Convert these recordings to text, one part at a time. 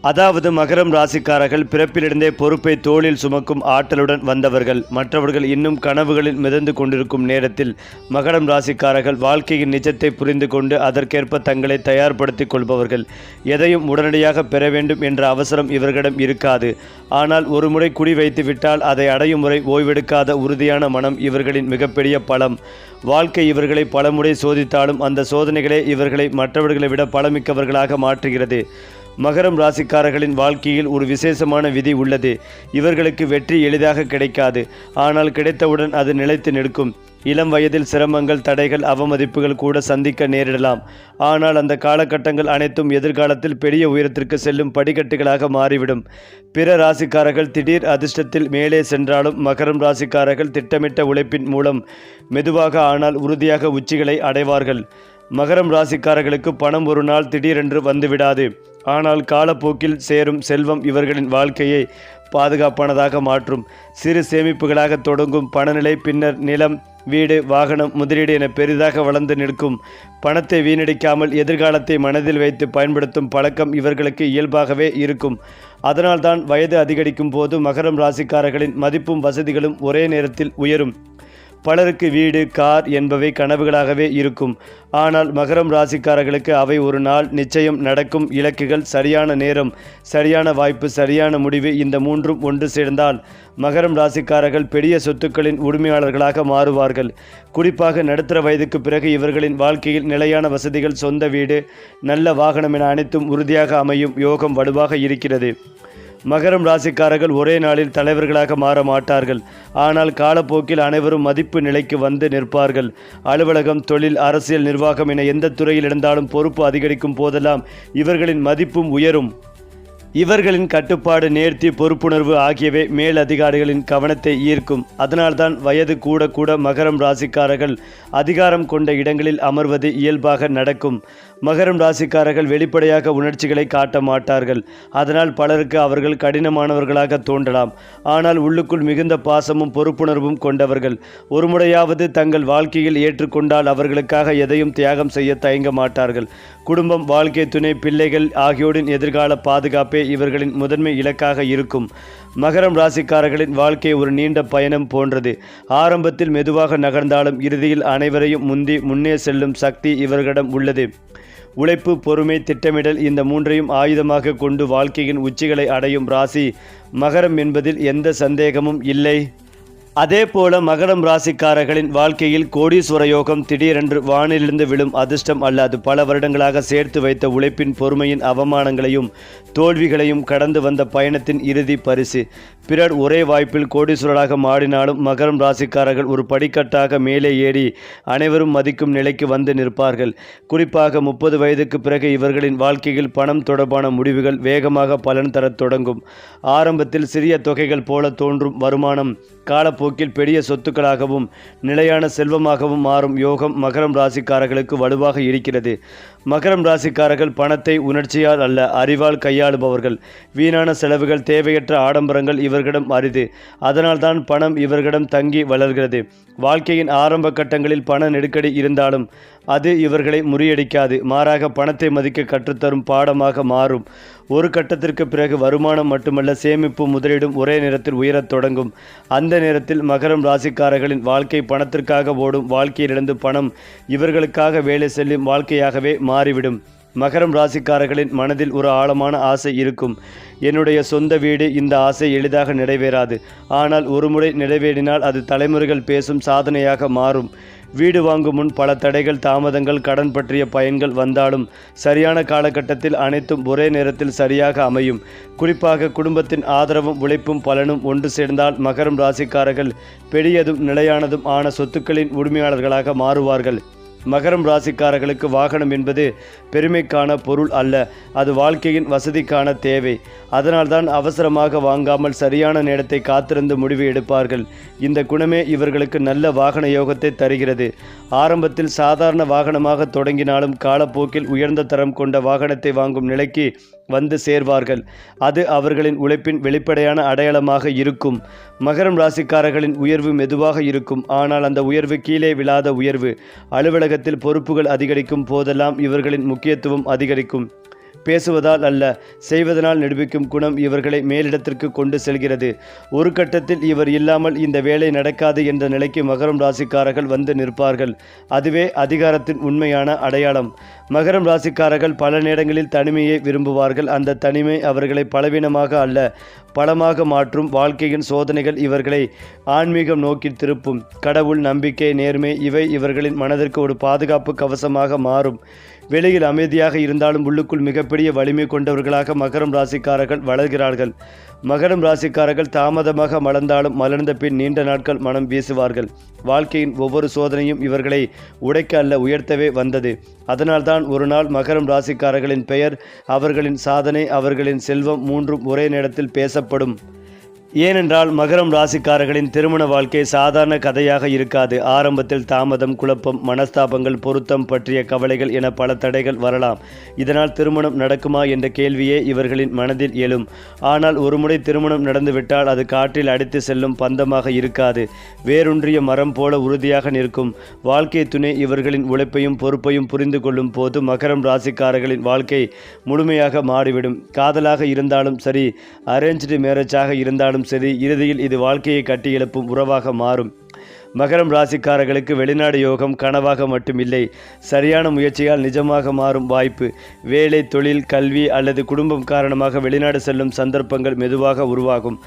அதாவது மகரம் ராசிக்காரர்கள் பிறப்பிலிருந்தே பொறுப்பை தோளில் சுமக்கும் ஆற்றலுடன் வந்தவர்கள். மற்றவர்கள் இன்னும் கனவுகளில் மிதந்து கொண்டிருக்கும் நேரத்தில் மகரம் ராசிக்காரர்கள் வாழ்க்கையின் நிஜத்தை புரிந்து கொண்டு அதற்கேற்ப தங்களை தயார்படுத்திக் கொள்பவர்கள். எதையும் உடனடியாக பெற வேண்டும் என்ற அவசரம் இவர்களிடம் இருக்காது. ஆனால் ஒரு முறை குடி வைத்து விட்டால் அதை அடையும் முறை ஓய்வெடுக்காத உறுதியான மனம் இவர்களின் மிகப்பெரிய பலம். வாழ்க்கை இவர்களை பலமுறை சோதித்தாலும் அந்த சோதனைகளே இவர்களை மற்றவர்களை விட பலமிக்கவர்களாக மாற்றுகிறது. மகரம் ராசிக்காரர்களின் வாழ்க்கையில் ஒரு விசேஷமான விதி உள்ளது. இவர்களுக்கு வெற்றி எளிதாக கிடைக்காது. ஆனால் கிடைத்தவுடன் அது நிலைத்து நிற்கும். இளம் வயதில் சிரமங்கள், தடைகள், அவமதிப்புகள் கூட சந்திக்க நேரிடலாம். ஆனால் அந்த காலகட்டங்கள் அனைத்தும் எதிர்காலத்தில் பெரிய உயரத்திற்கு செல்லும் படிக்கட்டுகளாக மாறிவிடும். பிற ராசிக்காரர்கள் திடீர் அதிர்ஷ்டத்தில் மேலே சென்றாலும் மகரம் ராசிக்காரர்கள் திட்டமிட்ட உழைப்பின் மூலம் மெதுவாக ஆனால் உறுதியாக உச்சிகளை அடைவார்கள். மகரம் ராசிக்காரர்களுக்கு பணம் ஒரு நாள் திடீரென்று வந்துவிடாது. ஆனால் காலப்போக்கில் சேரும் செல்வம் இவர்களின் வாழ்க்கையை பாதுகாப்பானதாக மாற்றும். சிறு சேமிப்புகளாக தொடங்கும் பணநிலை பின்னர் நிலம், வீடு, வாகனம், முதலீடு என பெரிதாக வளர்ந்து நிற்கும். பணத்தை வீணடிக்காமல் எதிர்காலத்தை மனதில் வைத்து பயன்படுத்தும் பழக்கம் இவர்களுக்கு இயல்பாகவே இருக்கும். அதனால்தான் வயது அதிகரிக்கும் போது மகரம் ராசிக்காரர்களின் மதிப்பும் வசதிகளும் ஒரே நேரத்தில் உயரும். பலருக்கு வீடு, கார் என்பவை கனவுகளாகவே இருக்கும். ஆனால் மகரம் ராசிக்காரர்களுக்கு அவை ஒரு நாள் நிச்சயம் நடக்கும். இலக்குகள், சரியான நேரம், சரியான வாய்ப்பு, சரியான முடிவு, இந்த மூன்றும் ஒன்று சேர்ந்தால் மகரம் ராசிக்காரர்கள் பெரிய சொத்துக்களின் உரிமையாளர்களாக மாறுவார்கள். குறிப்பாக நடுத்தர வயதுக்கு பிறகு இவர்களின் வாழ்க்கையில் நிலையான வசதிகள், சொந்த வீடு, நல்ல வாகனம் என அனைத்தும் உறுதியாக அமையும் யோகம் வலுவாக இருக்கிறது. மகரம் ராசிக்காரர்கள் ஒரே நாளில் தலைவர்களாக மாற மாட்டார்கள். ஆனால் காலப்போக்கில் அனைவரும் மதிப்பு நிலைக்கு வந்து நிற்பார்கள். அலுவலகம், தொழில், அரசியல், நிர்வாகம் என எந்த துறையில் இருந்தாலும் பொறுப்பு அதிகரிக்கும் போதெல்லாம் இவர்களின் மதிப்பும் உயரும். இவர்களின் கட்டுப்பாடு, நேர்த்தி, பொறுப்புணர்வு ஆகியவை மேல் அதிகாரிகளின் கவனத்தை ஈர்க்கும். அதனால்தான் வயது கூட கூட மகரம் ராசிக்காரர்கள் அதிகாரம் கொண்ட இடங்களில் அமர்வது இயல்பாக நடக்கும். மகரம் ராசிக்காரர்கள் வெளிப்படையாக உணர்ச்சிகளை காட்ட மாட்டார்கள். அதனால் பலருக்கு அவர்கள் கடினமானவர்களாக தோன்றலாம். ஆனால் உள்ளுக்குள் மிகுந்த பாசமும் பொறுப்புணர்வும் கொண்டவர்கள். ஒரு முறையாவது தங்கள் வாழ்க்கையில் ஏற்றுக்கொண்டால் அவர்களுக்காக எதையும் தியாகம் செய்ய தயங்க மாட்டார்கள். குடும்பம், வாழ்க்கை துணை, பிள்ளைகள் ஆகியோரின் எதிர்கால பாதுகாப்பே இவர்களின் முதன்மை இலக்காக இருக்கும். மகரம் ராசிக்காரர்களின் வாழ்க்கை ஒரு நீண்ட பயணம் போன்றது. ஆரம்பத்தில் மெதுவாக நகர்ந்தாலும் இறுதியில் அனைவரையும் முன்னே செல்லும் சக்தி இவர்களிடம் உள்ளது. உழைப்பு, பொறுமை, திட்டமிடல் இந்த மூன்றையும் ஆயுதமாக கொண்டு வாழ்க்கையின் உச்சிகளை அடையும் ராசி மகரம் என்பதில் எந்த சந்தேகமும் இல்லை. அதே போல மகரம் ராசிக்காரர்களின் வாழ்க்கையில் கோடீஸ்வர யோகம் திடீரென்று வானிலிருந்து விழும் அதிர்ஷ்டம் அல்ல. அது பல வருடங்களாக சேர்த்து வைத்த உழைப்பின், பொறுமையின், அவமானங்களையும் தோல்விகளையும் கடந்து வந்த பயணத்தின் இறுதி பரிசு. பிறர் ஒரே வாய்ப்பில் கோடீஸ்வரராக மாறினாலும் மகரம் ராசிக்காரர்கள் ஒரு படிக்கட்டாக மேலே ஏறி அனைவரும் மதிக்கும் நிலைக்கு வந்து நிற்பார்கள். குறிப்பாக 30 வயதுக்கு பிறகு இவர்களின் வாழ்க்கையில் பணம் தொடர்பான முடிவுகள் வேகமாக பலன் தரத் தொடங்கும். ஆரம்பத்தில் சிறிய தொகைகள் போல தோன்றும் வருமானம் காலப்போக்கில் பெரிய சொத்துக்களாகவும் நிலையான செல்வமாகவும் மாறும் யோகம் மகரம் ராசிக்காரர்களுக்கு வலுவாக இருக்கிறது. மகரம் ராசிக்காரர்கள் பணத்தை உணர்ச்சியால் அல்ல, அறிவால் கையாளுபவர்கள். வீணான செலவுகள், தேவையற்ற ஆடம்பரங்கள் இவர்களிடம் அரிது. அதனால்தான் பணம் இவர்களிடம் தங்கி வளர்கிறது. வாழ்க்கையின் ஆரம்ப கட்டங்களில் பண நெருக்கடி இருந்தாலும் அது இவர்களை முறியடிக்காது. மாறாக பணத்தை மதிக்க கற்றுத்தரும் பாடமாக மாறும். ஒரு கட்டத்திற்கு பிறகு வருமானம் மட்டுமல்ல, சேமிப்பு, முதலீடும் ஒரே நேரத்தில் உயரத் தொடங்கும். அந்த நேரத்தில் மகரம் ராசிக்காரர்களின் வாழ்க்கை பணத்திற்காக ஓடும் வாழ்க்கையிலிருந்து பணம் இவர்களுக்காக வேலை செல்லும் வாழ்க்கையாகவே மாறிவிடும். மகரம் ராசிக்காரர்களின் மனதில் ஒரு ஆழமான ஆசை இருக்கும். என்னுடைய சொந்த வீடு. இந்த ஆசை எளிதாக நிறைவேறாது. ஆனால் ஒருமுறை நிறைவேறினால் அது தலைமுறைகள் பேசும் சாதனையாக மாறும். வீடு வாங்கும் முன் பல தடைகள், தாமதங்கள், கடன் பற்றிய பயன்கள் வந்தாலும் சரியான காலகட்டத்தில் அனைத்தும் ஒரே நேரத்தில் சரியாக அமையும். குறிப்பாக குடும்பத்தின் ஆதரவும் உழைப்பும் பலனும் ஒன்று சேர்ந்தால் மகரம் ராசிக்காரர்கள் பெரியதும் நிலையானதும் ஆன சொத்துக்களின் உரிமையாளர்களாக மாறுவார்கள். மகரம் ராசிக்காரர்களுக்கு வாகனம் என்பது பெருமைக்கான பொருள் அல்ல, அது வாழ்க்கையின் வசதிக்கான தேவை. அதனால்தான் அவசரமாக வாங்காமல் சரியான நேரத்தை காத்திருந்து முடிவு எடுப்பார்கள். இந்த குணமே இவர்களுக்கு நல்ல வாகன யோகத்தை தருகிறது. ஆரம்பத்தில் சாதாரண வாகனமாக தொடங்கினாலும் காலப்போக்கில் உயர்ந்த தரம் கொண்ட வாகனத்தை வாங்கும் நிலைக்கு வந்து சேர்வார்கள். அது அவர்களின் உழைப்பின் வெளிப்படையான அடையாளமாக இருக்கும். மகரம் ராசிக்காரர்களின் உயர்வு மெதுவாக இருக்கும். ஆனால் அந்த உயர்வு கீழே விழாத உயர்வு. அலுவலகத்தில் பொறுப்புகள் அதிகரிக்கும் போதெல்லாம் இவர்களின் முக்கியத்துவம் அதிகரிக்கும். பேசுவதால் அல்ல, செய்வதனால் நிரூபிக்கும் குணம் இவர்களை மேலிடத்திற்கு கொண்டு செல்கிறது. ஒரு கட்டத்தில் இவர் இல்லாமல் இந்த வேலை நடக்காது என்ற நிலைக்கு மகரம் ராசிக்காரர்கள் வந்து நிற்பார்கள். அதுவே அதிகாரத்தின் உண்மையான அடையாளம். மகரம் ராசிக்காரர்கள் பல நேரங்களில் தனிமையை விரும்புவார்கள். அந்த தனிமை அவர்களை பலவீனமாக அல்ல, பலமாக மாற்றும். வாழ்க்கையின் சோதனைகள் இவர்களை ஆன்மீகம் நோக்கி திருப்பும். கடவுள், நம்பிக்கை, நேர்மை இவை இவர்களின் மனதிற்கு ஒரு பாதுகாப்பு கவசமாக மாறும். வெளியில் அமைதியாக இருந்தாலும் உள்ளுக்குள் மிகப்பெரிய வலிமை கொண்டவர்களாக மகரம் ராசிக்காரர்கள் வளர்கிறார்கள். மகரம் ராசிக்காரர்கள் தாமதமாக மலர்ந்தாலும் மலர்ந்த பின் நீண்ட நாட்கள் மனம் வீசுவார்கள். வாழ்க்கையின் ஒவ்வொரு சோதனையும் இவர்களை உடைக்க அல்ல, உயர்த்தவே வந்தது. அதனால்தான் ஒரு நாள் மகரம் ராசிக்காரர்களின் பெயர், அவர்களின் சாதனை, அவர்களின் செல்வம் மூன்றும் ஒரே நேரத்தில் பேசப்படும். ஏனென்றால் மகரம் ராசிக்காரர்களின் திருமண வாழ்க்கை சாதாரண கதையாக இருக்காது. ஆரம்பத்தில் தாமதம், குழப்பம், மனஸ்தாபங்கள், பொருத்தம் பற்றிய கவலைகள் என பல தடைகள் வரலாம். இதனால் திருமணம் நடக்குமா என்ற கேள்வியே இவர்களின் மனதில் எழும். ஆனால் ஒருமுறை திருமணம் நடந்துவிட்டால் அது காற்றில் அடித்து செல்லும் பந்தமாக இருக்காது. வேரூன்றிய மரம் போல உறுதியாக நிற்கும். வாழ்க்கை துணை இவர்களின் உழைப்பையும் பொறுப்பையும் புரிந்து கொள்ளும் போது மகரம் ராசிக்காரர்களின் வாழ்க்கை முழுமையாக மாறிவிடும். காதலாக இருந்தாலும் சரி, அரேஞ்ச்டு மேரேஜாக இருந்தாலும் சரி, இறுதியில் இது வாழ்க்கையை கட்டி எழுப்பும் உறவாக மாறும். மகரம் ராசிக்காரர்களுக்கு வெளிநாடு யோகம் கனவாக மட்டுமில்லை, சரியான முயற்சியால் நிஜமாக மாறும் வாய்ப்பு. வேலை, தொழில், கல்வி அல்லது குடும்பம் காரணமாக வெளிநாடு செல்லும் சந்தர்ப்பங்கள் மெதுவாக உருவாகும்.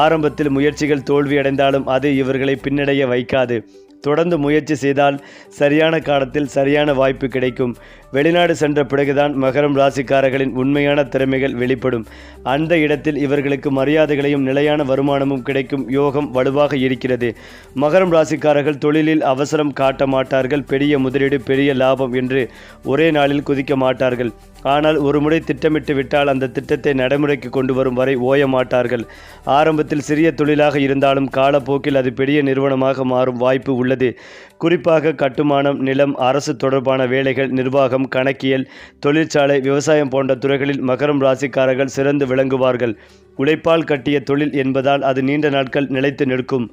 ஆரம்பத்தில் முயற்சிகள் தோல்வியடைந்தாலும் அது இவர்களை பின்னடைய வைக்காது. தொடர்ந்து முயற்சி செய்தால் சரியான காலத்தில் சரியான வாய்ப்பு கிடைக்கும். வெளிநாடு சென்ற பிறகுதான் மகரம் ராசிக்காரர்களின் உண்மையான திறமைகள் வெளிப்படும். அந்த இடத்தில் இவர்களுக்கு மரியாதைகளையும் நிலையான வருமானமும் கிடைக்கும் யோகம் வலுவாக இருக்கிறது. மகரம் ராசிக்காரர்கள் தொழிலில் அவசரம் காட்ட மாட்டார்கள். பெரிய முதலீடு, பெரிய லாபம் என்று ஒரே நாளில் குதிக்க மாட்டார்கள். ஆனால் ஒரு முறை திட்டமிட்டு விட்டால் அந்த திட்டத்தை நடைமுறைக்கு கொண்டு வரும் வரை ஓய மாட்டார்கள். ஆரம்பத்தில் சிறிய தொழிலாக இருந்தாலும் காலப்போக்கில் அது பெரிய நிறுவனமாக மாறும் வாய்ப்பு உள்ளது. குறிப்பாக கட்டுமானம், நிலம், அரசு தொடர்பான வேலைகள், நிர்வாகம், கணக்கியல், தொழிற்சாலை, விவசாயம் போன்ற துறைகளில் மகரம் ராசிக்காரர்கள் சிறந்து விளங்குவார்கள். உழைப்பால் கட்டிய தொழில் என்பதால் அது நீண்ட நாட்கள் நிலைத்து நிற்கும்.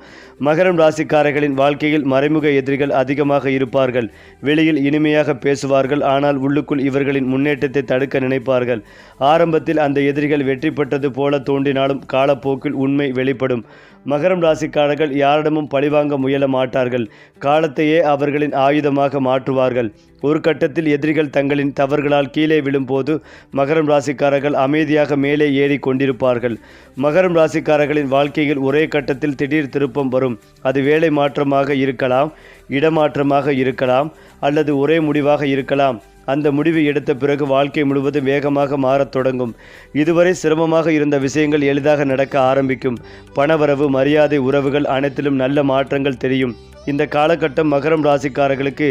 மகரம் ராசிக்காரர்களின் வாழ்க்கையில் மறைமுக எதிரிகள் அதிகமாக இருப்பார்கள். வெளியில் இனிமையாக பேசுவார்கள், ஆனால் உள்ளுக்குள் இவர்களின் முன்னேற்றத்தை தடுக்க நினைப்பார்கள். ஆரம்பத்தில் அந்த எதிரிகள் வெற்றி பெற்றது போல தோன்றினாலும் காலப்போக்கில் உண்மை வெளிப்படும். மகரம் ராசிக்காரர்கள் யாரிடமும் பழிவாங்க முயல மாட்டார்கள். காலத்தையே அவர்களின் ஆயுதமாக மாற்றுவார்கள். ஒரு கட்டத்தில் எதிரிகள் தங்களின் தவறுகளால் கீழே விழும்போது மகரம் ராசிக்காரர்கள் அமைதியாக மேலே ஏறி கொண்டிருப்பார்கள். மகரம் ராசிக்காரர்களின் வாழ்க்கையில் ஒரே கட்டத்தில் திடீர் திருப்பம் வரும். அது வேலை மாற்றமாக இருக்கலாம், இடமாற்றமாக இருக்கலாம், அல்லது ஒரே முடிவாக இருக்கலாம். அந்த முடிவு எடுத்த பிறகு வாழ்க்கை முழுவதும் வேகமாக மாறத் தொடங்கும். இதுவரை சிரமமாக இருந்த விஷயங்கள் எளிதாக நடக்க ஆரம்பிக்கும். பணவரவு, மரியாதை, உறவுகள் அனைத்திலும் நல்ல மாற்றங்கள் தெரியும். இந்த காலகட்டம் மகரம் ராசிக்காரர்களுக்கு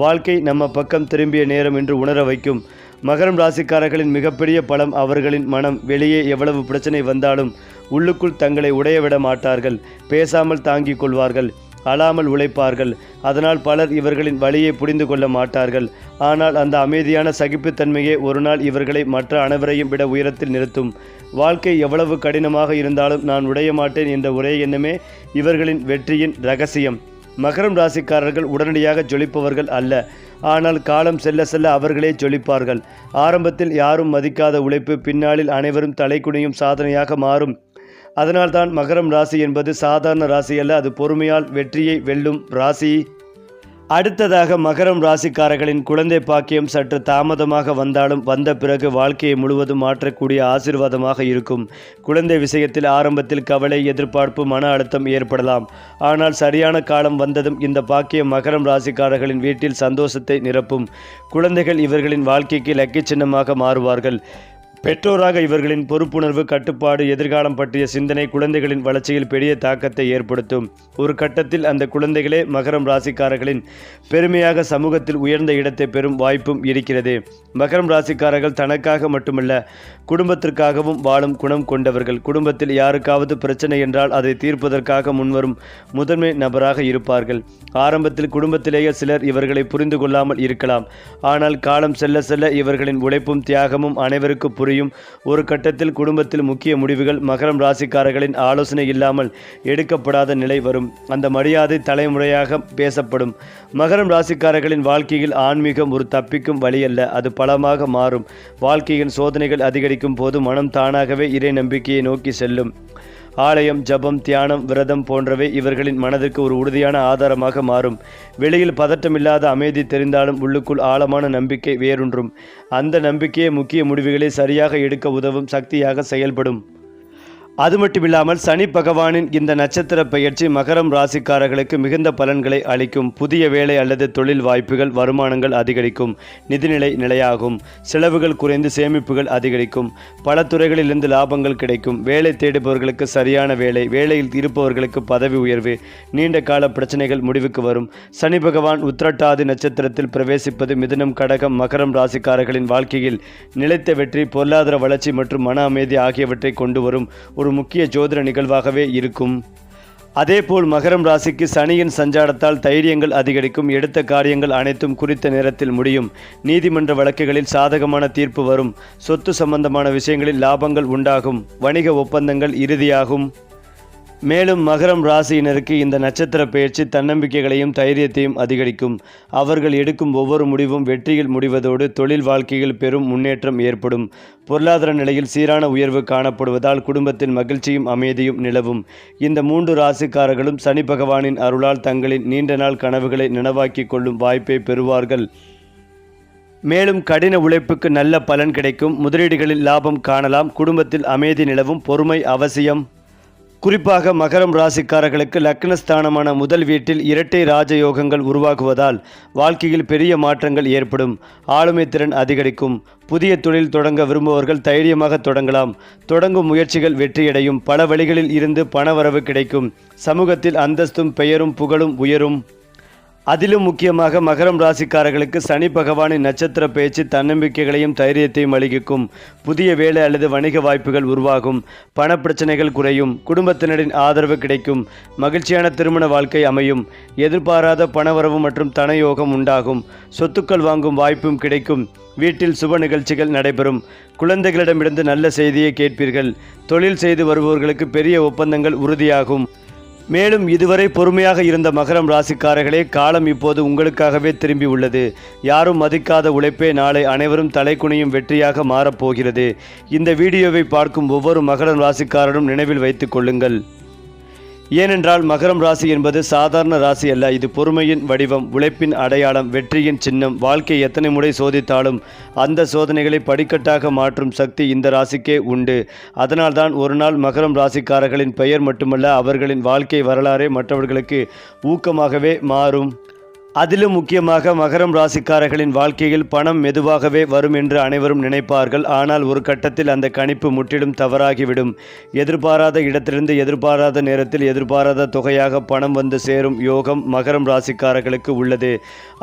வாழ்க்கை நம்ம பக்கம் திரும்பிய நேரம் என்று உணர வைக்கும். மகரம் ராசிக்காரர்களின் மிகப்பெரிய பலம் அவர்களின் மனம். வெளியே எவ்வளவு பிரச்சனை வந்தாலும் உள்ளுக்குள் தங்களை உடையவிட மாட்டார்கள். பேசாமல் தாங்கிக் கொள்வார்கள், அழாமல் உழைப்பார்கள். அதனால் பலர் இவர்களின் வழியை புரிந்து கொள்ள மாட்டார்கள். ஆனால் அந்த அமைதியான சகிப்புத்தன்மையே ஒரு நாள் இவர்களை மற்ற அனைவரையும் விட உயரத்தில் நிறுத்தும். வாழ்க்கை எவ்வளவு கடினமாக இருந்தாலும் நான் உடைய மாட்டேன் என்ற ஒரே எண்ணமே இவர்களின் வெற்றியின் இரகசியம். மகரம் ராசிக்காரர்கள் உடனடியாக ஜொலிப்பவர்கள் அல்ல, ஆனால் காலம் செல்ல செல்ல அவர்களே ஜொலிப்பார்கள். ஆரம்பத்தில் யாரும் மதிக்காத உழைப்பு பின்னாளில் அனைவரும் தலைக்குனியும் சாதனையாக மாறும். அதனால்தான் மகரம் ராசி என்பது சாதாரண ராசி அல்ல, அது பொறுமையால் வெற்றியை வெல்லும் ராசி. அடுத்ததாக மகரம் ராசிக்காரர்களின் குழந்தை பாக்கியம் சற்று தாமதமாக வந்தாலும் வந்த பிறகு வாழ்க்கையை முழுவதும் மாற்றக்கூடிய ஆசீர்வாதமாக இருக்கும். குழந்தை விஷயத்தில் ஆரம்பத்தில் கவலை, எதிர்பார்ப்பு, மன அழுத்தம் ஏற்படலாம். ஆனால் சரியான காலம் வந்ததும் இந்த பாக்கியம் மகரம் ராசிக்காரர்களின் வீட்டில் சந்தோஷத்தை நிரப்பும். குழந்தைகள் இவர்களின் வாழ்க்கைக்கு லக்கி சின்னமாக மாறுவார்கள். பெற்றோராக இவர்களின் பொறுப்புணர்வு, கட்டுப்பாடு, எதிர்காலம் பற்றிய சிந்தனை குழந்தைகளின் வளர்ச்சியில் பெரிய தாக்கத்தை ஏற்படுத்தும். ஒரு கட்டத்தில் அந்த குழந்தைகளே மகரம் ராசிக்காரர்களின் பெருமையாக சமூகத்தில் உயர்ந்த இடத்தை பெறும் வாய்ப்பும் இருக்கிறது. மகரம் ராசிக்காரர்கள் தனக்காக மட்டுமல்ல, குடும்பத்திற்காகவும் வாழும் குணம் கொண்டவர்கள். குடும்பத்தில் யாருக்காவது பிரச்சனை என்றால் அதை தீர்ப்பதற்காக முன்வரும் முதன்மை நபராக இருப்பார்கள். ஆரம்பத்தில் குடும்பத்திலேயே சிலர் இவர்களை புரிந்து கொள்ளாமல் இருக்கலாம். ஆனால் காலம் செல்ல செல்ல இவர்களின் உழைப்பும் தியாகமும் அனைவருக்கும் புரியும். புரியும். ஒரு கட்டத்தில் குடும்பத்தில் முக்கிய முடிவுகள் மகரம் ராசிக்காரர்களின் ஆலோசனை இல்லாமல் எடுக்கப்படாத நிலை வரும். அந்த மரியாதை தலைமுறையாக பேசப்படும். மகரம் ராசிக்காரர்களின் வாழ்க்கையில் ஆன்மீகம் ஒரு தப்பிக்கும் வழி அல்ல, அது பலமாக மாறும். வாழ்க்கையின் சோதனைகள் அதிகரிக்கும் போது மனம் தானாகவே இறை நம்பிக்கையை நோக்கி செல்லும். ஆலயம், ஜபம், தியானம், விரதம் போன்றவை இவர்களின் மனதிற்கு ஒரு உறுதியான ஆதாரமாக மாறும். வெளியில் பதட்டமில்லாத அமைதி தெரிந்தாலும் உள்ளுக்குள் ஆழமான நம்பிக்கை வேரூன்றும். அந்த நம்பிக்கையே முக்கிய முடிவுகளை சரியாக எடுக்க உதவும் சக்தியாக செயல்படும். அது மட்டுமில்லாமல் சனி பகவானின் இந்த நட்சத்திர பெயர்ச்சி மகரம் ராசிக்காரர்களுக்கு மிகுந்த பலன்களை அளிக்கும். புதிய வேலை அல்லது தொழில் வாய்ப்புகள், வருமானங்கள் அதிகரிக்கும். நிதிநிலை நிலையாகும். செலவுகள் குறைந்து சேமிப்புகள் அதிகரிக்கும். பல துறைகளிலிருந்து லாபங்கள் கிடைக்கும். வேலை தேடுபவர்களுக்கு சரியான வேலை, வேலையில் இருப்பவர்களுக்கு பதவி உயர்வு, நீண்ட கால பிரச்சனைகள் முடிவுக்கு வரும். சனி பகவான் உத்திரட்டாதி நட்சத்திரத்தில் பிரவேசிப்பது மிதுனம், கடகம், மகரம் ராசிக்காரர்களின் வாழ்க்கையில் நிலைத்த வெற்றி, பொருளாதார வளர்ச்சி மற்றும் மன அமைதி ஆகியவற்றை கொண்டு வரும் ஒரு முக்கிய ஜோதிட நிகழ்வாகவே இருக்கும். அதேபோல் மகரம் ராசிக்கு சனியின் சஞ்சாரத்தால் தைரியங்கள் அதிகரிக்கும். எடுத்த காரியங்கள் அனைத்தும் குறித்த நேரத்தில் முடியும். நீதிமன்ற வழக்குகளில் சாதகமான தீர்ப்பு வரும். சொத்து சம்பந்தமான விஷயங்களில் லாபங்கள் உண்டாகும். வணிக ஒப்பந்தங்கள் இறுதியாகும். மேலும் மகரம் ராசியினருக்கு இந்த நட்சத்திர பெயர்ச்சி தன்னம்பிக்கைகளையும் தைரியத்தையும் அதிகரிக்கும். அவர்கள் எடுக்கும் ஒவ்வொரு முடிவும் வெற்றியில் முடிவதோடு தொழில் வாழ்க்கையில் பெரும் முன்னேற்றம் ஏற்படும். பொருளாதார நிலையில் சீரான உயர்வு காணப்படுவதால் குடும்பத்தில் மகிழ்ச்சியும் அமைதியும் நிலவும். இந்த 3 ராசிக்காரர்களும் சனி பகவானின் அருளால் தங்களின் நீண்ட நாள் கனவுகளை நனவாக்கிக் கொள்ளும் வாய்ப்பை பெறுவார்கள். மேலும் கடின உழைப்புக்கு நல்ல பலன் கிடைக்கும். முதலீடுகளில் லாபம் காணலாம். குடும்பத்தில் அமைதி நிலவும். பொறுமை அவசியம். குறிப்பாக மகரம் ராசிக்காரர்களுக்கு லக்னஸ்தானமான முதல் வீட்டில் இரட்டை ராஜயோகங்கள் உருவாகுவதால் வாழ்க்கையில் பெரிய மாற்றங்கள் ஏற்படும். ஆளுமை திறன் அதிகரிக்கும். புதிய தொழில் தொடங்க விரும்புபவர்கள் தைரியமாக தொடங்கலாம். தொடங்கும் முயற்சிகள் வெற்றியடையும். பல வழிகளில் இருந்து பணவரவு கிடைக்கும். சமூகத்தில் அந்தஸ்தும் பெயரும் புகழும் உயரும். அதிலும் முக்கியமாக மகரம் ராசிக்காரர்களுக்கு சனி பகவானின் நட்சத்திர பெயர்ச்சி தன்னம்பிக்கைகளையும் தைரியத்தையும் அளிக்கும். புதிய வேலை அல்லது வணிக வாய்ப்புகள் உருவாகும். பணப்பிரச்சனைகள் குறையும். குடும்பத்தினரின் ஆதரவு கிடைக்கும். மகிழ்ச்சியான திருமண வாழ்க்கை அமையும். எதிர்பாராத பணவரவு மற்றும் தனயோகம் உண்டாகும். சொத்துக்கள் வாங்கும் வாய்ப்பும் கிடைக்கும். வீட்டில் சுப நிகழ்ச்சிகள் நடைபெறும். குழந்தைகளிடமிருந்து நல்ல செய்தியை கேட்பீர்கள். தொழில் செய்து வருபவர்களுக்கு பெரிய ஒப்பந்தங்கள் உறுதியாகும். மேலும் இதுவரை பொறுமையாக இருந்த மகரம் ராசிக்காரர்களே, காலம் இப்போது உங்களுக்காகவே திரும்பி உள்ளது. யாரும் மதிக்காத உழைப்பே நாளை அனைவரும் தலைக்குனியும் வெற்றியாக மாறப்போகிறது. இந்த வீடியோவை பார்க்கும் ஒவ்வொரு மகரம் ராசிக்காரரும் நினைவில் வைத்துக் கொள்ளுங்கள். ஏனென்றால் மகரம் ராசி என்பது சாதாரண ராசி அல்ல. இது பொறுமையின் வடிவம், உழைப்பின் அடையாளம், வெற்றியின் சின்னம். வாழ்க்கை எத்தனை முறை சோதித்தாலும் அந்த சோதனைகளை படிக்கட்டாக மாற்றும் சக்தி இந்த ராசிக்கே உண்டு. அதனால்தான் ஒரு நாள் மகரம் ராசிக்காரர்களின் பெயர் மட்டுமல்ல, அவர்களின் வாழ்க்கை வரலாறே மற்றவர்களுக்கு ஊக்கமாகவே மாறும். அதிலும் முக்கியமாக மகரம் ராசிக்காரர்களின் வாழ்க்கையில் பணம் மெதுவாகவே வரும் என்று அனைவரும் நினைப்பார்கள். ஆனால் ஒரு கட்டத்தில் அந்த கணிப்பு முற்றிலும் தவறாகிவிடும். எதிர்பாராத இடத்திலிருந்து எதிர்பாராத நேரத்தில் எதிர்பாராத தொகையாக பணம் வந்து சேரும் யோகம் மகரம் ராசிக்காரர்களுக்கு உள்ளது.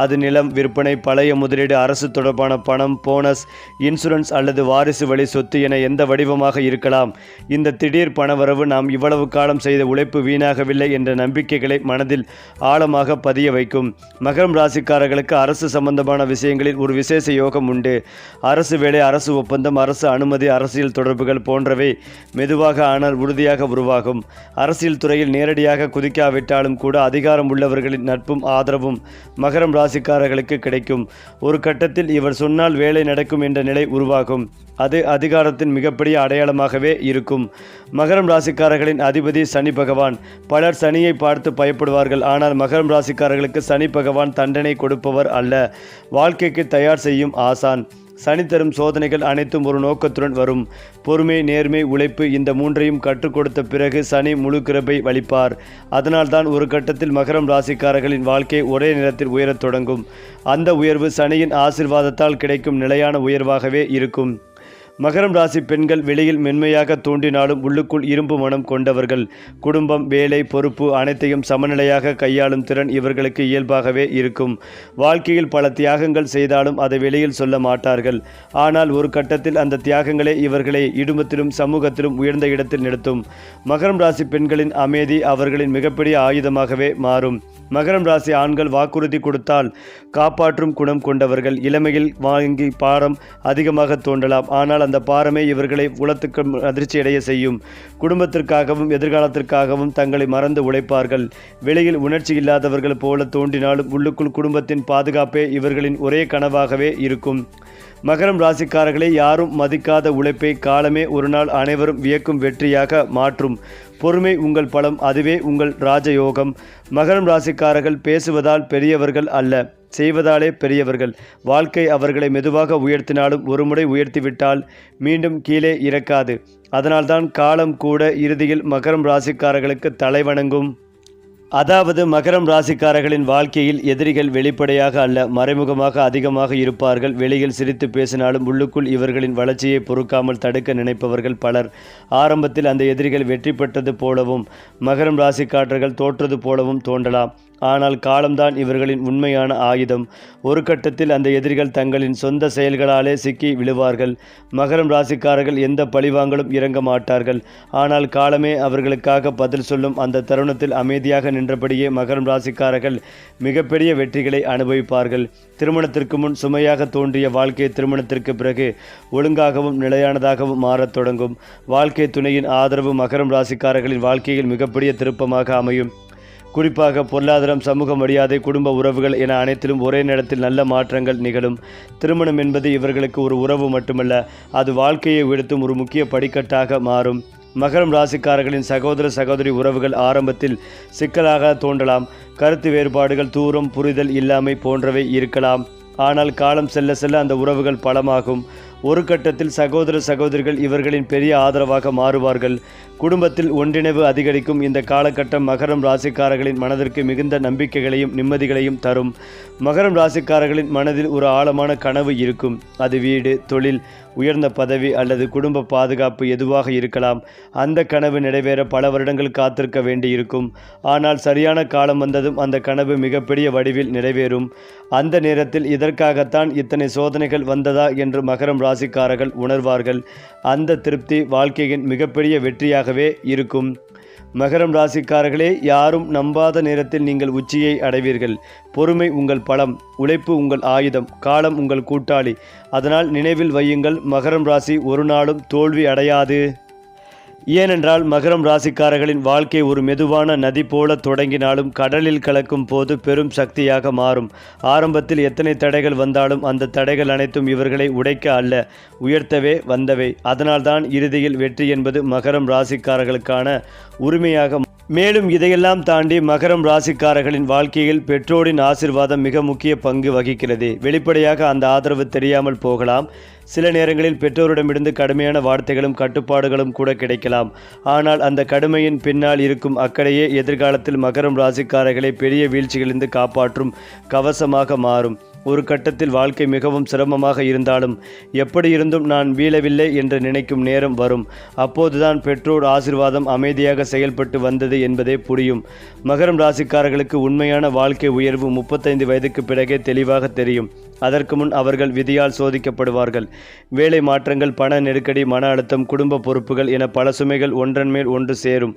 அது நிலம் விற்பனை, பழைய முதலீடு, அரசு தொடர்பான பணம், போனஸ், இன்சூரன்ஸ் அல்லது வாரிசு வழி சொத்து என எந்த வடிவமாக இருக்கலாம். இந்த திடீர் பணவரவு நாம் இவ்வளவு காலம் செய்த உழைப்பு வீணாகவில்லை என்ற நம்பிக்கைகளை மனதில் ஆழமாக பதிய வைக்கும். மகரம் ராசிக்காரர்களுக்கு அரசு சம்பந்தமான விஷயங்களில் ஒரு விசேஷ யோகம் உண்டு. அரசு வேலை, அரசு ஒப்பந்தம், அரசு அனுமதி, அரசியல் தொடர்புகள் போன்றவை மெதுவாக ஆனால் உறுதியாக உருவாகும். அரசியல் துறையில் நேரடியாக குதிக்காவிட்டாலும் கூட அதிகாரம் உள்ளவர்களின் நட்பும் ஆதரவும் மகரம் ராசிக்காரர்களுக்கு கிடைக்கும். ஒரு கட்டத்தில் இவர் சொன்னால் வேலை நடக்கும் என்ற நிலை உருவாகும். அது அதிகாரத்தின் மிகப்பெரிய அடையாளமாகவே இருக்கும். மகரம் ராசிக்காரர்களின் அதிபதி சனி பகவான். பலர் சனியை பார்த்து பயப்படுவார்கள். ஆனால் மகரம் ராசிக்காரர்களுக்கு சனி பகவான் தண்டனை கொடுப்பவர் அல்ல, வாழ்க்கைக்கு தயார் செய்யும் ஆசான். சனி தரும் சோதனைகள் அனைத்தும் ஒரு நோக்கத்துடன் வரும். பொறுமை, நேர்மை, உழைப்பு இந்த 3ஐயும் கற்றுக் கொடுத்த பிறகு சனி முழு கிருபை அளிப்பார். அதனால்தான் ஒரு கட்டத்தில் மகரம் ராசிக்காரர்களின் வாழ்க்கை ஒரே நேரத்தில் உயரத் தொடங்கும். அந்த உயர்வு சனியின் ஆசீர்வாதத்தால் கிடைக்கும் நிலையான உயர்வாகவே இருக்கும். மகரம் ராசி பெண்கள் வெளியில் மென்மையாக தோன்றினாலும் உள்ளுக்குள் இரும்பு மனம் கொண்டவர்கள். குடும்பம், வேலை, பொறுப்பு அனைத்தையும் சமநிலையாக கையாளும் திறன் இவர்களுக்கு இயல்பாகவே இருக்கும். வாழ்க்கையில் பல தியாகங்கள் செய்தாலும் அதை வெளியில் சொல்ல மாட்டார்கள். ஆனால் ஒரு கட்டத்தில் அந்த தியாகங்களே இவர்களை இடும்பத்திலும் சமூகத்திலும் உயர்ந்த இடத்தில் நிறுத்தும். மகரம் ராசி பெண்களின் அமைதி அவர்களின் மிகப்பெரிய ஆயுதமாகவே மாறும். மகரம் ராசி ஆண்கள் வாக்குறுதி கொடுத்தால் காப்பாற்றும் குணம் கொண்டவர்கள். இளமையில் வாங்கி பாரம் அதிகமாக தோன்றலாம், ஆனால் அந்த பாரமே இவர்களை உலகத்துக்கு அதிர்ச்சியடைய செய்யும். குடும்பத்திற்காகவும் எதிர்காலத்திற்காகவும் தங்களை மறந்து உழைப்பார்கள். வெளியில் உணர்ச்சி இல்லாதவர்கள் போல தோன்றினாலும் உள்ளுக்குள் குடும்பத்தின் பாதுகாப்பே இவர்களின் ஒரே கனவாகவே இருக்கும். மகரம் ராசிக்காரர்களை யாரும் மதிக்காத உழைப்பை காலமே ஒரு நாள் அனைவரும் வியக்கும் வெற்றியாக மாற்றும். பொறுமை உங்கள் பலம், அதுவே உங்கள் ராஜயோகம். மகரம் ராசிக்காரர்கள் பேசுவதால் பெரியவர்கள் அல்ல, செய்வதாலே பெரியவர்கள். வாழ்க்கை அவர்களை மெதுவாக உயர்த்தினாலும் ஒருமுறை உயர்த்திவிட்டால் மீண்டும் கீழே இறக்காது. அதனால்தான் காலம் கூட இறுதியில் மகரம் ராசிக்காரர்களுக்கு தலைவணங்கும். அதாவது மகரம் ராசிக்காரர்களின் வாழ்க்கையில் எதிரிகள் வெளிப்படையாக அல்ல, மறைமுகமாக அதிகமாக இருப்பார்கள். வெளியில் சிரித்து பேசினாலும் உள்ளுக்குள் இவர்களின் வளர்ச்சியை பொறுக்காமல் தடுக்க நினைப்பவர்கள் பலர். ஆரம்பத்தில் அந்த எதிரிகள் வெற்றி பெற்றது போலவும் மகரம் ராசிக்காரர்கள் தோற்றது போலவும் தோன்றலாம். ஆனால் காலம்தான் இவர்களின் உண்மையான ஆயுதம். ஒரு கட்டத்தில் அந்த எதிரிகள் தங்களின் சொந்த செயல்களாலே சிக்கி விழுவார்கள். மகரம் ராசிக்காரர்கள் எந்த பழிவாங்கலும் இறங்க மாட்டார்கள். ஆனால் காலமே அவர்களுக்காக பதில் சொல்லும். அந்த தருணத்தில் அமைதியாக நின்றபடியே மகரம் ராசிக்காரர்கள் மிகப்பெரிய வெற்றிகளை அனுபவிப்பார்கள். திருமணத்திற்கு முன் சுமையாக தோன்றிய வாழ்க்கை திருமணத்திற்கு பிறகு ஒழுங்காகவும் நிலையானதாகவும் மாறத் தொடங்கும். வாழ்க்கை துணையின் ஆதரவு மகரம் ராசிக்காரர்களின் வாழ்க்கையில் மிகப்பெரிய திருப்பமாக அமையும். குறிப்பாக பொருளாதாரம், சமூக மரியாதை, குடும்ப உறவுகள் என அனைத்திலும் ஒரே நேரத்தில் நல்ல மாற்றங்கள் நிகழும். திருமணம் என்பது இவர்களுக்கு ஒரு உறவு மட்டுமல்ல, அது வாழ்க்கையை உயர்த்தும் ஒரு முக்கிய படிக்கட்டாக மாறும். மகரம் ராசிக்காரர்களின் சகோதர சகோதரி உறவுகள் ஆரம்பத்தில் சிக்கலாக தோன்றலாம். கருத்து வேறுபாடுகள், தூரம், புரிதல் இல்லாமை போன்றவை இருக்கலாம். ஆனால் காலம் செல்ல செல்ல அந்த உறவுகள் பலமாகும். ஒரு கட்டத்தில் சகோதர சகோதரிகள் இவர்களின் பெரிய ஆதரவாக மாறுவார்கள். குடும்பத்தில் ஒன்றிணைவு அதிகரிக்கும். இந்த காலகட்டம் மகரம் ராசிக்காரர்களின் மனதிற்கு மிகுந்த நம்பிக்கைகளையும் நிம்மதிகளையும் தரும். மகரம் ராசிக்காரர்களின் மனதில் ஒரு ஆழமான கனவு இருக்கும். அது வீடு, தொழில், உயர்ந்த பதவி அல்லது குடும்ப பாதுகாப்பு எதுவாக இருக்கலாம். அந்த கனவு நிறைவேற பல வருடங்கள் காத்திருக்க வேண்டியிருக்கும். ஆனால் சரியான காலம் வந்ததும் அந்த கனவு மிகப்பெரிய வடிவில் நிறைவேறும். அந்த நேரத்தில் இதற்காகத்தான் இத்தனை சோதனைகள் வந்ததா என்று மகரம் ராசிக்காரர்கள் உணர்வார்கள். அந்த திருப்தி வாழ்க்கையின் மிகப்பெரிய வெற்றியாகவே இருக்கும். மகரம் ராசிக்காரர்களே, யாரும் நம்பாத நேரத்தில் நீங்கள் உச்சியை அடைவீர்கள். பொறுமை உங்கள் பலம், உழைப்பு உங்கள் ஆயுதம், காலம் உங்கள் கூட்டாளி. அதனால் நினைவில் வையுங்கள், மகரம் ராசி ஒரு நாளும் தோல்வி அடையாது. ஏனென்றால் மகரம் ராசிக்காரர்களின் வாழ்க்கை ஒரு மெதுவான நதி போல தொடங்கினாலும் கடலில் கலக்கும் போது பெரும் சக்தியாக மாறும். ஆரம்பத்தில் எத்தனை தடைகள் வந்தாலும் அந்த தடைகள் அனைத்தும் இவர்களை உடைக்க அல்ல, உயர்த்தவே வந்தவை. அதனால்தான் இறுதியில் வெற்றி என்பது மகரம் ராசிக்காரர்களுக்கான உரிமையாக. மேலும் இதையெல்லாம் தாண்டி மகரம் ராசிக்காரர்களின் வாழ்க்கையில் பெற்றோரின் ஆசீர்வாதம் மிக முக்கிய பங்கு வகிக்கிறது. வெளிப்படையாக அந்த ஆதரவு தெரியாமல் போகலாம். சில நேரங்களில் பெற்றோரிடமிருந்து கடுமையான வார்த்தைகளும் கட்டுப்பாடுகளும் கூட கிடைக்கலாம். ஆனால் அந்த கடுமையின் பின்னால் இருக்கும் அக்கறையே எதிர்காலத்தில் மகரம் ராசிக்காரர்களை பெரிய வீழ்ச்சிகளிலிருந்து காப்பாற்றும் கவசமாக மாறும். ஒரு கட்டத்தில் வாழ்க்கை மிகவும் சிரமமாக இருந்தாலும் எப்படி இருந்தும் நான் வீழவில்லை என்று நினைக்கும் நேரம் வரும். அப்போதுதான் பெற்றோர் ஆசீர்வாதம் அமைதியாக செயல்பட்டு வந்தது என்பதே புரியும். மகரம் ராசிக்காரர்களுக்கு உண்மையான வாழ்க்கை உயர்வு 35 வயதுக்கு பிறகே தெளிவாக தெரியும். அதற்கு முன் அவர்கள் விதியால் சோதிக்கப்படுவார்கள். வேலை மாற்றங்கள், பண நெருக்கடி, மன அழுத்தம், குடும்ப பொறுப்புகள் என பல சுமைகள் ஒன்றன் மேல் ஒன்று சேரும்.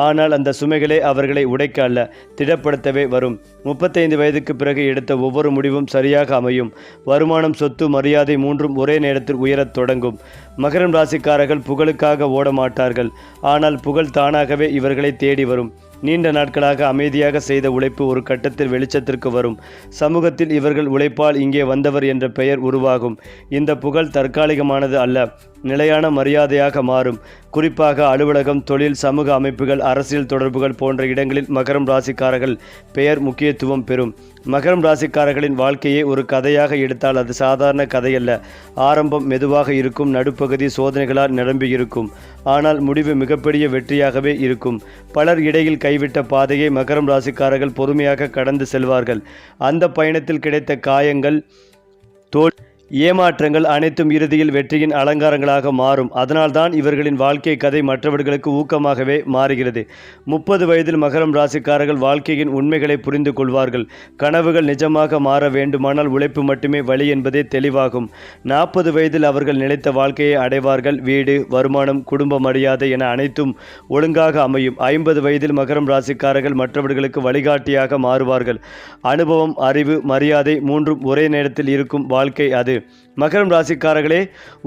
ஆனால் அந்த சுமைகளே அவர்களை உடைக்க அல்ல, திடப்படுத்தவே வரும். 35 வயதுக்கு பிறகு எடுத்த ஒவ்வொரு முடிவும் சரியாக அமையும். வருமானம், சொத்து, மரியாதை மூன்றும் ஒரே நேரத்தில் உயரத் தொடங்கும். மகரம் ராசிக்காரர்கள் புகழுக்காக ஓட மாட்டார்கள். ஆனால் புகழ் தானாகவே இவர்களை தேடி வரும். நீண்ட நாட்களாக அமைதியாக செய்த உழைப்பு ஒரு கட்டத்தில் வெளிச்சத்திற்கு வரும். சமூகத்தில் இவர்கள் உழைப்பால் இங்கே வந்தவர் என்ற பெயர் உருவாகும். இந்த புகழ் தற்காலிகமானது அல்ல, நிலையான மரியாதையாக மாறும். குறிப்பாக அலுவலகம், தொழில், சமூக அமைப்புகள், அரசியல் தொடர்புகள் போன்ற இடங்களில் மகரம் ராசிக்காரர்கள் பெயர் முக்கியத்துவம் பெறும். மகரம் ராசிக்காரர்களின் வாழ்க்கையை ஒரு கதையாக எடுத்தால் அது சாதாரண கதையல்ல. ஆரம்பம் மெதுவாக இருக்கும், நடுப்பகுதி சோதனைகளால் நிரம்பியிருக்கும். ஆனால் முடிவு மிகப்பெரிய வெற்றியாகவே இருக்கும். பலர் இடையில் கைவிட்ட பாதையை மகரம் ராசிக்காரர்கள் பொறுமையாக கடந்து செல்வார்கள். அந்த பயணத்தில் கிடைத்த காயங்கள், ஏமாற்றங்கள் அனைத்தும் இறுதியில் வெற்றியின் அலங்காரங்களாக மாறும். அதனால்தான் இவர்களின் வாழ்க்கை கதை மற்றவர்களுக்கு ஊக்கமாகவே மாறுகிறது. 30 வயதில் மகரம் ராசிக்காரர்கள் வாழ்க்கையின் உண்மைகளை புரிந்து கொள்வார்கள். கனவுகள் நிஜமாக மாற வேண்டுமானால் உழைப்பு மட்டுமே வழி என்பதே தெளிவாகும். 40 வயதில் அவர்கள் நிலைத்த வாழ்க்கையை அடைவார்கள். வீடு, வருமானம், குடும்ப மரியாதை என அனைத்தும் ஒழுங்காக அமையும். 50 வயதில் மகரம் ராசிக்காரர்கள் மற்றவர்களுக்கு வழிகாட்டியாக மாறுவார்கள். அனுபவம், அறிவு, மரியாதை மூன்றும் ஒரே நேரத்தில் இருக்கும் வாழ்க்கை அது. மகரம் ராசிக்காரர்களே,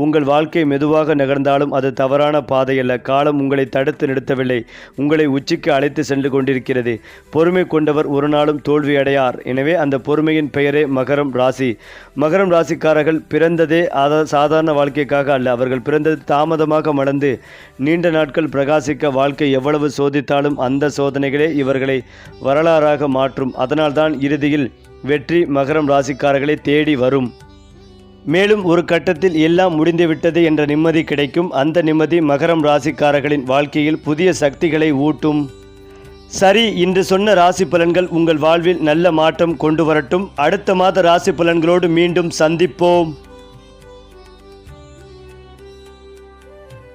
உங்கள் வாழ்க்கை மெதுவாக நகர்ந்தாலும் அது தவறான பாதையல்ல. காலம் உங்களை தடுத்து நிறுத்தவில்லை, உங்களை உச்சிக்கு அழைத்து சென்று கொண்டிருக்கிறது. பொறுமை கொண்டவர் ஒரு நாளும் தோல்வி அடையார். எனவே அந்த பொறுமையின் பெயரே மகரம் ராசி. மகரம் ராசிக்காரர்கள் பிறந்ததே சாதாரண வாழ்க்கைக்காக அல்ல. அவர்கள் பிறந்தது தாமதமாக மலர்ந்து நீண்ட நாட்கள் பிரகாசிக்க வாழ்க்கை எவ்வளவு சோதித்தாலும் அந்த சோதனைகளே இவர்களை வரலாறாக மாற்றும். அதனால்தான் இறுதியில் வெற்றி மகரம் ராசிக்காரர்களை தேடி வரும். மேலும் ஒரு கட்டத்தில் எல்லாம் முடிந்துவிட்டது என்ற நிம்மதி கிடைக்கும். அந்த நிம்மதி மகரம் ராசிக்காரர்களின் வாழ்க்கையில் புதிய சக்திகளை ஊட்டும். சரி, இன்று சொன்ன ராசி பலன்கள் உங்கள் வாழ்வில் நல்ல மாற்றம் கொண்டு வரட்டும். அடுத்த மாத ராசி பலன்களோடு மீண்டும் சந்திப்போம்.